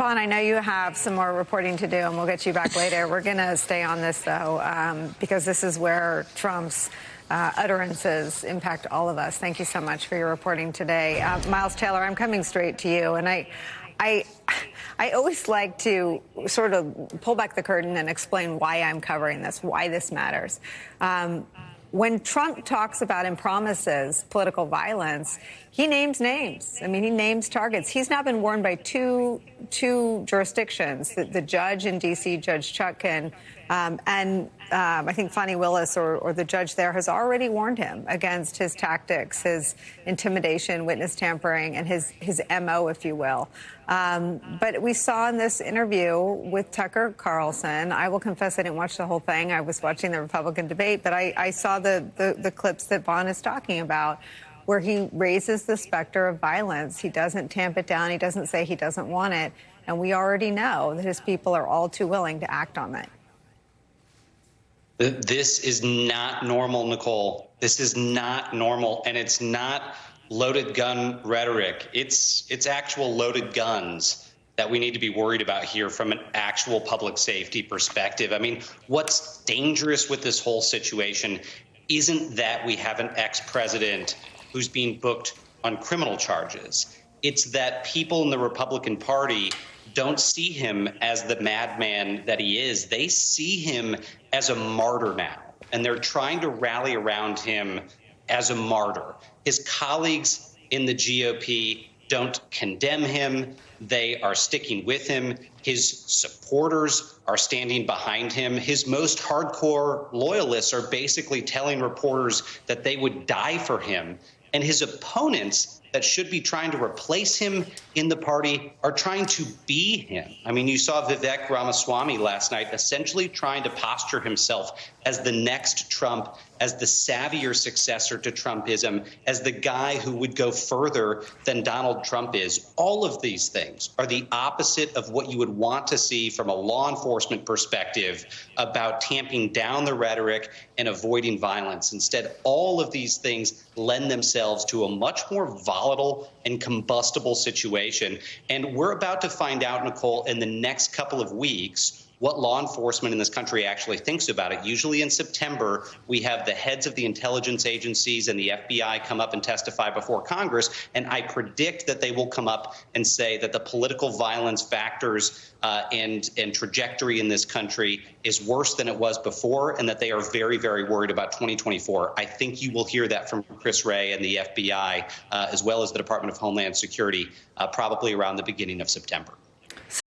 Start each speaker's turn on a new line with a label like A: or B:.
A: Vaughn, I know you have some more reporting to do, and we'll get you back later. We're going to stay on this, though, because this is where Trump's utterances impact all of us. Thank you so much for your reporting today. Miles Taylor, I'm coming straight to you, and I always like to sort of pull back the curtain and explain why I'm covering this, why this matters. When Trump talks about and promises political violence, he names names. I mean, he names targets. He's now been warned by two jurisdictions, the judge in D.C., Judge Chutkan, and I think Fani Willis or the judge there has already warned him against his tactics, his intimidation, witness tampering, and his MO, if you will. But we saw in this interview with Tucker Carlson, I will confess I didn't watch the whole thing. I was watching the Republican debate, but I saw the clips that Vaughn is talking about, where he raises the specter of violence. He doesn't tamp it down. He doesn't say he doesn't want it. And we already know that his people are all too willing to act on that.
B: This is not normal, Nicole. This is not normal. And it's not loaded gun rhetoric. It's actual loaded guns that we need to be worried about here from an actual public safety perspective. I mean, what's dangerous with this whole situation isn't that we have an ex-president who's being booked on criminal charges. It's that people in the Republican Party don't see him as the madman that he is. They see him as a martyr now, and they're trying to rally around him as a martyr. His colleagues in the GOP don't condemn him. They are sticking with him. His supporters are standing behind him. His most hardcore loyalists are basically telling reporters that they would die for him. And his opponents that should be trying to replace him in the party are trying to be him. I mean, you saw Vivek Ramaswamy last night essentially trying to posture himself as the next Trump, as the savvier successor to Trumpism, as the guy who would go further than Donald Trump is. All of these things are the opposite of what you would want to see from a law enforcement perspective about tamping down the rhetoric and avoiding violence. Instead, all of these things lend themselves to a much more volatile and combustible situation. And we're about to find out, Nicole, in the next couple of weeks, what law enforcement in this country actually thinks about it. Usually in September, we have the heads of the intelligence agencies and the FBI come up and testify before Congress, and I predict that they will come up and say that the political violence factors and trajectory in this country is worse than it was before, and that they are very, very worried about 2024. I think you will hear that from Chris Wray and the FBI, as well as the Department of Homeland Security, probably around the beginning of September.